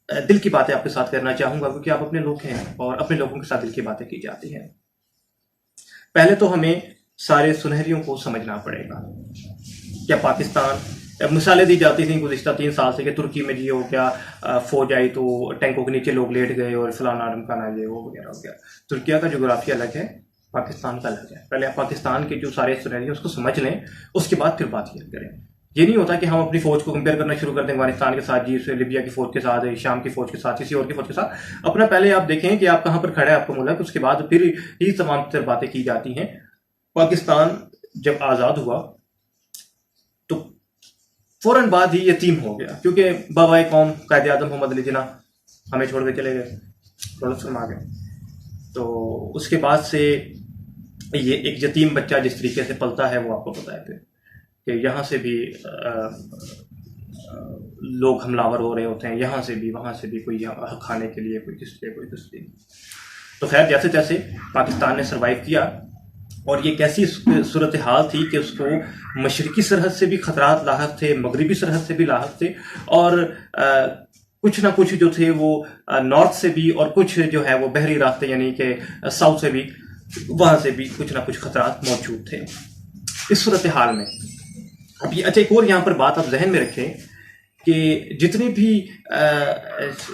دل کی باتیں آپ کے ساتھ کرنا چاہوں گا، کیونکہ آپ اپنے لوگ ہیں اور اپنے لوگوں کے ساتھ دل کی باتیں کی جاتی ہیں۔ پہلے تو ہمیں سارے سنہریوں کو سمجھنا پڑے گا۔ کیا پاکستان، مثالیں دی جاتی تھیں گزشتہ 3 سال سے کہ ترکی میں یہ ہو گیا، فوج آئی تو ٹینکوں کے نیچے لوگ لیٹ گئے اور فلانا ڈھمکانا یہ وہ وغیرہ ہو گیا۔ ترکیہ کا جغرافیہ الگ ہے، پاکستان کا الگ ہے۔ پہلے آپ پاکستان کے جو سارے سنہری اس کو سمجھ لیں، اس کے بعد پھر بات کریں۔ یہ نہیں ہوتا کہ ہم اپنی فوج کو کمپیئر کرنا شروع کر دیں افغانستان کے ساتھ، جی لیبیا کی فوج کے ساتھ، شام کی فوج کے ساتھ، کسی اور کی فوج کے ساتھ۔ اپنا پہلے آپ دیکھیں کہ آپ کہاں پر کھڑا ہے آپ کا ملک، اس کے بعد پھر یہ تمام تر باتیں کی جاتی ہیں۔ پاکستان جب آزاد ہوا تو فوراً بعد ہی یتیم ہو گیا، کیونکہ بابائے قوم قائد اعظم محمد علی جناح ہمیں چھوڑ کے چلے گئے، دولت فرما گئے۔ تو اس کے بعد سے یہ ایک یتیم بچہ جس طریقے سے پلتا ہے وہ آپ کو پتہ ہے پھر کہ یہاں سے بھی لوگ حملہ ور ہو رہے ہوتے ہیں، یہاں سے بھی وہاں سے بھی، کوئی حق کھانے کے لیے، کوئی کس لیے، کوئی کس لیے۔ تو خیر جیسے جیسے پاکستان نے سروائیو کیا، اور یہ کیسی صورتحال تھی کہ اس کو مشرقی سرحد سے بھی خطرات لاحق تھے، مغربی سرحد سے بھی لاحق تھے، اور کچھ نہ کچھ جو تھے وہ نارتھ سے بھی، اور کچھ جو ہے وہ بحری راستے یعنی کہ ساؤتھ سے بھی، وہاں سے بھی کچھ نہ کچھ خطرات موجود تھے اس صورتحال میں۔ اب یہ اچھا ایک اور یہاں پر بات آپ ذہن میں رکھیں کہ جتنے بھی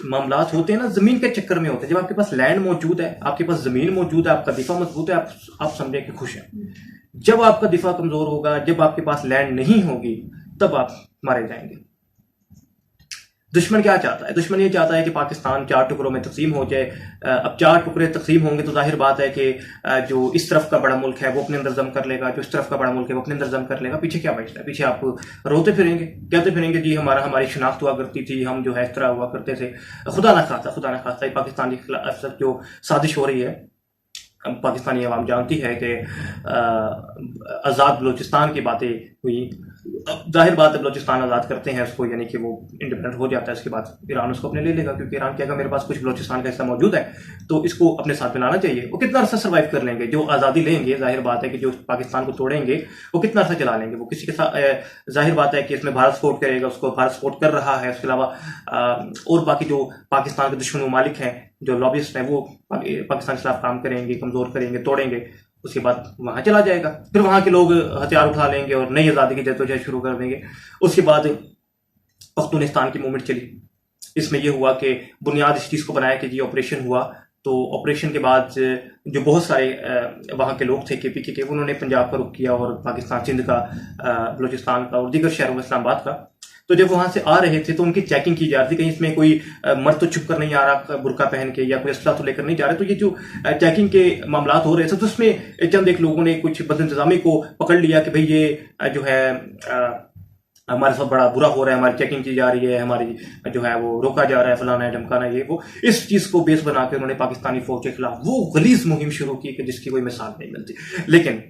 معاملات ہوتے ہیں نا زمین کے چکر میں ہوتے ہیں۔ جب آپ کے پاس لینڈ موجود ہے، آپ کے پاس زمین موجود ہے، آپ کا دفاع مضبوط ہے، آپ سمجھیں کہ خوش ہیں۔ جب آپ کا دفاع کمزور ہوگا، جب آپ کے پاس لینڈ نہیں ہوگی، تب آپ مارے جائیں گے۔ دشمن کیا چاہتا ہے؟ دشمن یہ چاہتا ہے کہ پاکستان 4 ٹکڑوں میں تقسیم ہو جائے۔ اب 4 ٹکڑے تقسیم ہوں گے تو ظاہر بات ہے کہ جو اس طرف کا بڑا ملک ہے وہ اپنے اندر ضم کر لے گا، جو اس طرف کا بڑا ملک ہے وہ اپنے اندر ضم کر لے گا۔ پیچھے کیا بچتا ہے؟ پیچھے آپ روتے پھریں گے، کہتے پھریں گے جی ہماری شناخت ہوا کرتی تھی، ہم جو ہے اس طرح ہوا کرتے تھے۔ خدا نہ خواستہ پاکستان کے خلاف جو سازش ہو رہی ہے، پاکستانی عوام جانتی ہے کہ آزاد بلوچستان کی باتیں ہوئی۔ ظاہر بات ہے بلوچستان آزاد کرتے ہیں اس کو، یعنی کہ وہ انڈیپینڈنٹ ہو جاتا ہے، اس کے بعد ایران اس کو اپنے لے لے گا، کیونکہ ایران کہے گا میرے پاس کچھ بلوچستان کا حصہ موجود ہے تو اس کو اپنے ساتھ ملانا چاہیے۔ وہ کتنا عرصہ سروائیو کر لیں گے؟ جو آزادی لیں گے ظاہر بات ہے کہ جو پاکستان کو توڑیں گے وہ کتنا عرصہ چلا لیں گے؟ وہ کسی کے ساتھ ظاہر بات ہے کہ اس میں بھارت سپورٹ کرے گا، اس کو بھارت سپورٹ کر رہا ہے۔ اس کے علاوہ اور باقی جو پاکستان کے دشمن ممالک ہیں، جو لابسٹ ہیں، وہ پاکستان کے خلاف کام کریں گے، کمزور کریں گے، توڑیں گے۔ اس کے بعد وہاں چلا جائے گا، پھر وہاں کے لوگ ہتھیار اٹھا لیں گے اور نئی آزادی کی جدوجہد شروع کر دیں گے۔ اس کے بعد پختونستان کی موومنٹ چلی۔ اس میں یہ ہوا کہ بنیاد اس چیز کو بنایا کہ یہ آپریشن ہوا، تو آپریشن کے بعد جو بہت سارے وہاں کے لوگ تھے کے پی کے انہوں نے پنجاب کا رخ کیا، اور پاکستان سندھ کا، بلوچستان کا اور دیگر شہروں میں اسلام آباد کا۔ تو جب وہاں سے آ رہے تھے تو ان کی چیکنگ کی جا رہی تھی، کہیں اس میں کوئی مرد تو چھپ کر نہیں آ رہا برقع پہن کے، یا کوئی اسلحہ تو لے کر نہیں جا رہے۔ تو یہ جو چیکنگ کے معاملات ہو رہے تھے تو اس میں چند ایک لوگوں نے کچھ بد انتظامی کو پکڑ لیا کہ بھئی یہ جو ہے ہمارے ساتھ بڑا برا ہو رہا ہے، ہماری چیکنگ کی جا رہی ہے، ہماری جو ہے وہ روکا جا رہا ہے، فلانا ہے ڈھمکانا یہ وہ۔ اس چیز کو بیس بنا کے انہوں نے پاکستانی فوج کے خلاف وہ غلیظ مہم شروع کی کہ جس کی کوئی مثال نہیں ملتی۔ لیکن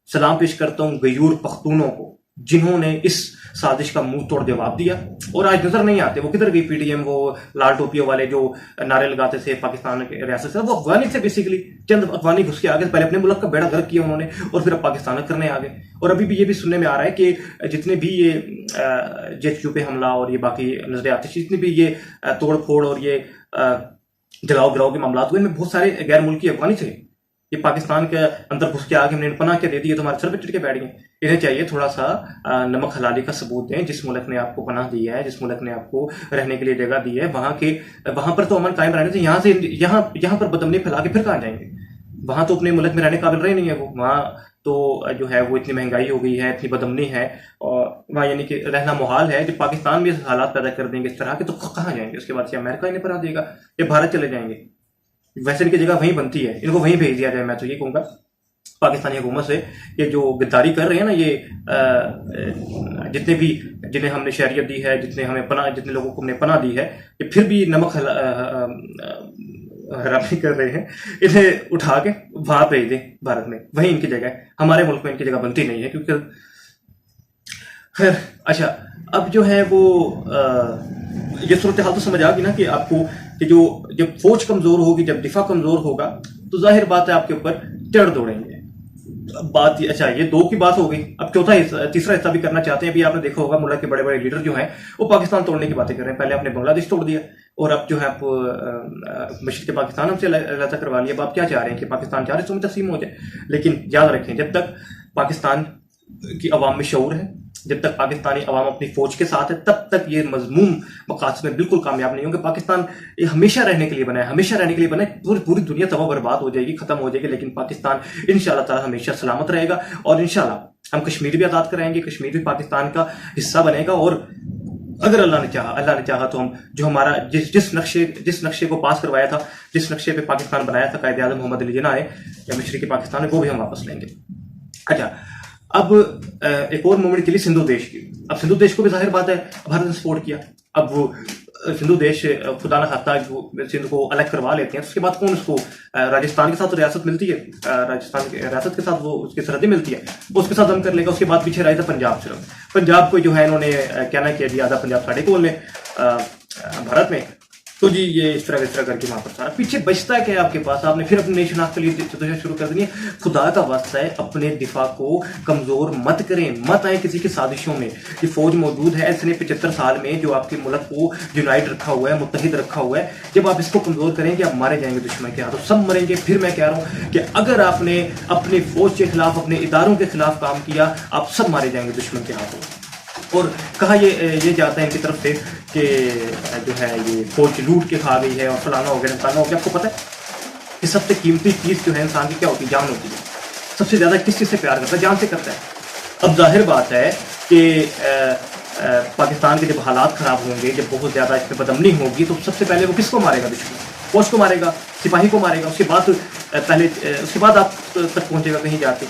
سلام پیش کرتا ہوں غیور پختونوں کو جنہوں نے اس سازش کا منہ توڑ جواب دیا، اور آج نظر نہیں آتے وہ کدھر گئی۔ پی ڈی ایم وہ لال ٹوپیوں والے جو نعرے لگاتے تھے پاکستان کے ریاست سے، وہ افغانی تھے بیسیکلی، چند افغانی گھس کے آگے، پہلے اپنے ملک کا بیڑا غرق کیا انہوں نے اور پھر اب پاکستان کرنے آگے۔ اور ابھی بھی یہ بھی سننے میں آ رہا ہے کہ جتنے بھی یہ جے ایچ کیو پہ حملہ اور یہ باقی نظریاتی جتنی بھی یہ توڑ پھوڑ اور یہ جلاؤ گراؤ کے معاملات ہوئے، ان میں بہت سارے غیر ملکی افغانی تھے۔ یہ پاکستان کے اندر گھس کے آگے ہم نے پناہ کے دے دی ہے تو ہمارے سر پہ چڑھ کے بیٹھ گئے۔ انہیں چاہیے تھوڑا سا نمک حلالی کا ثبوت دیں۔ جس ملک نے آپ کو پناہ دی ہے، جس ملک نے آپ کو رہنے کے لیے جگہ دی ہے، وہاں پر تو امن قائم رہنے سے یہاں پر بدامنی پھیلا کے پھر کہاں جائیں گے؟ وہاں تو اپنے ملک میں رہنے قابل رہے نہیں ہے وہ، وہاں تو جو ہے وہ اتنی مہنگائی ہو گئی ہے، اتنی بدامنی ہے، اور وہاں یعنی کہ رہنا محال ہے۔ جب پاکستان میں حالات پیدا کر دیں گے اس طرح کے تو کہاں جائیں گے؟ اس کے بعد سے امریکہ انہیں پناہ دے گا یا بھارت چلے جائیں گے؟ ویسے ان کی جگہ وہیں بنتی ہے، ان کو وہیں بھیج دیا جائے۔ میں تو یہ کہوں گا پاکستانی حکومت سے کہ جو غداری کر رہے ہیں نا یہ جتنے بھی جنہیں ہم نے شہریت دی ہے، جتنے لوگوں کو ہم نے پناہ دی ہے، یہ پھر بھی نمک حرامی کر رہے ہیں، انہیں اٹھا کے وہاں بھیج دیں بھارت میں، وہیں ان کی جگہ ہے۔ ہمارے ملک میں ان کی جگہ بنتی نہیں ہے، کیونکہ خیر اچھا اب جو ہے وہ یہ صورتحال تو سمجھ آ گئی نا کہ آپ کو کہ جب فوج کمزور ہوگی، جب دفاع کمزور ہوگا تو ظاہر بات ہے آپ کے اوپر چڑھ دوڑیں گے۔ بات اچھا یہ 2 کی بات ہو گئی، اب تیسرا حصہ بھی کرنا چاہتے ہیں۔ ابھی آپ نے دیکھا ہوگا ملک کے بڑے بڑے لیڈر جو ہیں وہ پاکستان توڑنے کی باتیں کر رہے ہیں۔ پہلے آپ نے بنگلہ دیش توڑ دیا، اور اب جو ہے آپ مشرق پاکستان ہم سے علیحدہ کروا لیا. اب آپ کیا چاہ رہے ہیں کہ پاکستان 4 حصوں میں تقسیم ہو جائے؟ لیکن یاد رکھیں جب تک پاکستان کی عوام میں شعور ہے، جب تک پاکستانی عوام اپنی فوج کے ساتھ ہے، تب تک یہ مذموم مقاصد میں بالکل کامیاب نہیں ہوں گے. پاکستان یہ ہمیشہ رہنے کے لیے بنا ہے، ہمیشہ رہنے کے لیے بنا ہے. پوری دنیا تباہ برباد ہو جائے گی، ختم ہو جائے گی، لیکن پاکستان انشاءاللہ تعالی ہمیشہ سلامت رہے گا. اور انشاءاللہ ہم کشمیر بھی آزاد کرائیں گے، کشمیر بھی پاکستان کا حصہ بنے گا. اور اگر اللہ نے چاہا تو ہم جو ہمارا جس نقشے کو پاس کروایا تھا، جس نقشے پہ پاکستان بنایا تھا قائد اعظم محمد علی جناح نے یا مشرقی پاکستان میں، وہ بھی ہم واپس لیں گے. اچھا، اب ایک اور مومنٹ کے لیے سندھو دیش کی. اب سندھو دیش کو بھی ظاہر بات ہے بھارت نے سپورٹ کیا. اب وہ سندھو دیش خدا نہ خواستہ سندھ کو الگ کروا لیتے ہیں، اس کے بعد کون اس کو راجستھان کے ساتھ ریاست ملتی ہے، راجستھان کی ریاست کے ساتھ وہ اس کی سرحدیں ملتی ہے، اس کے ساتھ ہم کر لے گا. اس کے بعد پیچھے رہا تھا پنجاب. صرف پنجاب کو جو ہے انہوں نے کہنا کیا جی آدھا پنجاب ساڑھے کو لیں بھارت میں. تو جی یہ اس طرح کر کے وہاں پر سارا پیچھے بچتا ہے کہ آپ کے پاس آپ نے پھر اپنی نئی شناخت کے لیے جدوجہد شروع کر دینی ہے. خدا کا واسطہ ہے اپنے دفاع کو کمزور مت کریں، مت آئیں کسی کی سازشوں میں. یہ فوج موجود ہے اس نے 75 سال میں جو آپ کے ملک کو یونائٹ رکھا ہوا ہے، متحد رکھا ہوا ہے. جب آپ اس کو کمزور کریں گے آپ مارے جائیں گے دشمن کے ہاتھوں، سب مریں گے. پھر میں کہہ رہا ہوں کہ اگر آپ نے اپنی فوج کے خلاف، اپنے اداروں کے خلاف کام کیا، آپ سب مارے جائیں گے دشمن کے ہاتھوں. اور کہا یہ جاتا ہے ان کی طرف سے کہ جو ہے یہ فوج لوٹ کے کھا گئی ہے اور فلانا ہو گیا فلانا ہو گیا. آپ کو پتہ ہے کہ سب سے قیمتی چیز جو ہے انسان کی کیا ہوتی ہے؟ جان ہوتی ہے. سب سے زیادہ کس چیز سے پیار کرتا ہے؟ جان سے کرتا ہے. اب ظاہر بات ہے کہ پاکستان کے جب حالات خراب ہوں گے، جب بہت زیادہ اس میں بدامنی ہوگی، تو سب سے پہلے وہ کس کو مارے گا؟ دشمن. فوج کو مارے گا، سپاہی کو مارے گا. اس کے بعد آپ تک پہنچے گا کہیں جا کے.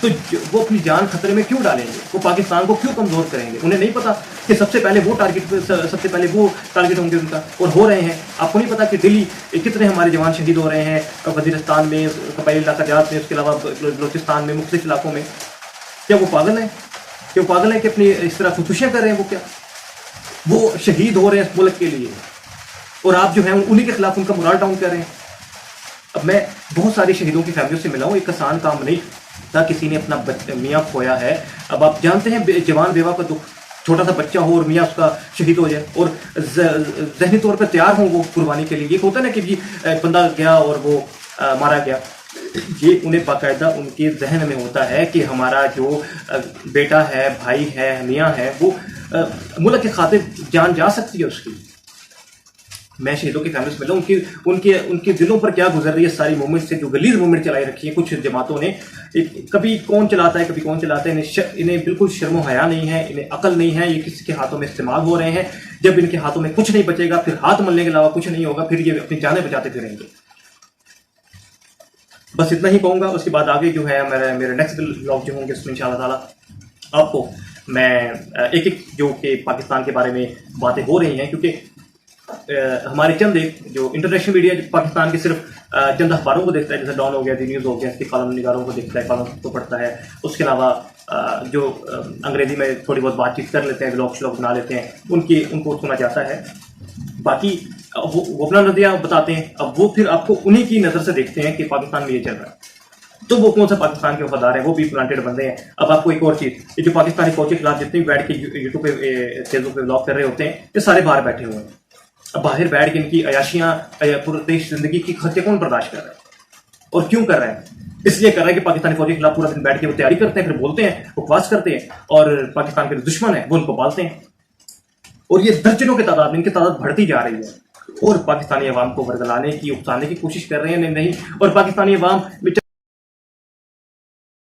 تو وہ اپنی جان خطرے میں کیوں ڈالیں گے؟ وہ پاکستان کو کیوں کمزور کریں گے؟ انہیں نہیں پتا کہ سب سے پہلے وہ ٹارگٹ ہوں گے ان کا، اور ہو رہے ہیں. آپ کو نہیں پتا کہ دلی کتنے ہمارے جوان شہید ہو رہے ہیں وزیرستان میں، قبائلی علاقہ جات میں، اس کے علاوہ بلوچستان میں، مختلف علاقوں میں. کیا وہ پاگل ہیں؟ کہ اپنی اس طرح خودکشیاں کر رہے ہیں؟ وہ کیا وہ شہید ہو رہے ہیں اس ملک کے لیے، اور آپ جو ہیں انہی کے خلاف ان کا مورال ڈاؤن کر رہے ہیں. اب میں بہت ساری شہیدوں کی فیملیوں سے ملا ہوں. ایک آسان کام نہیں تھا، کسی نے اپنا میاں کھویا ہے. اب آپ جانتے ہیں جوان بیوہ کا دکھ، چھوٹا سا بچہ ہو اور میاں اس کا شہید ہو جائے، اور ذہنی طور پہ تیار ہوں وہ قربانی کے لیے. یہ ہوتا ہے نا کہ جی بندہ گیا اور وہ مارا گیا. یہ انہیں باقاعدہ ان کے ذہن میں ہوتا ہے کہ ہمارا جو بیٹا ہے، بھائی ہے، میاں ہے، وہ ملک کے خاطر جان جا سکتی ہے اس کی. میں شہیدوں کی فیملی سے ملا ہوں، ان کے دلوں پر کیا گزر رہی ہے ساری موومنٹ سے، جو غلیظ موومنٹ چلائی رکھی ہے کچھ جماعتوں نے. کبھی کون چلاتا ہے، انہیں بالکل شرم و حیا نہیں ہے، انہیں عقل نہیں ہے. یہ کسی کے ہاتھوں میں استعمال ہو رہے ہیں. جب ان کے ہاتھوں میں کچھ نہیں بچے گا، پھر ہاتھ ملنے کے علاوہ کچھ نہیں ہوگا، پھر یہ اپنی جانیں بچاتے پھریں گے. بس اتنا ہی کہوں گا. اس کے بعد آگے جو ہے میرے نیکسٹ بلاگ جو ہوں گے اس میں انشاءاللہ تعالیٰ آپ کو میں ایک جو کہ پاکستان کے بارے میں باتیں ہو رہی ہیں، کیونکہ ہمارے چند ایک جو انٹرنیشنل میڈیا پاکستان کے صرف چند اخباروں کو دیکھتا ہے، جیسے ڈان ہو گیا، دی نیوز ہو گیا، اس کے کالم نگاروں کو دیکھتا ہے، کالم کو پڑھتا ہے. اس کے علاوہ جو انگریزی میں تھوڑی بہت بات چیت کر لیتے ہیں، ولاگ بنا لیتے ہیں، ان کو سنا جاتا ہے. باقی وہ اپنا نظریہ بتاتے ہیں. اب وہ پھر آپ کو انہی کی نظر سے دیکھتے ہیں کہ پاکستان میں یہ چل رہا ہے، تو وہ کون سا پاکستان کے وفادار ہیں؟ وہ بھی پلانٹیڈ بندے ہیں. اب آپ کو ایک اور چیز، یہ جو پاکستانی فوج کے خلاف جتنے بھی بیٹھ کے یوٹیوب پہ فیس بک پہ ولاگ کر رہے ہوتے ہیں، یہ سارے باہر بیٹھے ہوئے ہیں. اب باہر بیٹھ کے ان کی عیاشیاں، پردیش زندگی کی خطے کون برداشت کر رہے ہیں اور کیوں کر رہے ہیں؟ اس لیے کر رہے ہیں کہ پاکستانی فوجی کے خلاف پورا دن بیٹھ کے وہ تیاری کرتے ہیں، پھر بولتے ہیں، بکواس کرتے ہیں، اور پاکستان کے دشمن ہیں وہ ان کو پالتے ہیں. اور یہ درجنوں کی تعداد میں ان کی تعداد بڑھتی جا رہی ہے، اور پاکستانی عوام کو ورگلانے کی، اکسانے کی کوشش کر رہے ہیں. نہیں، اور پاکستانی عوام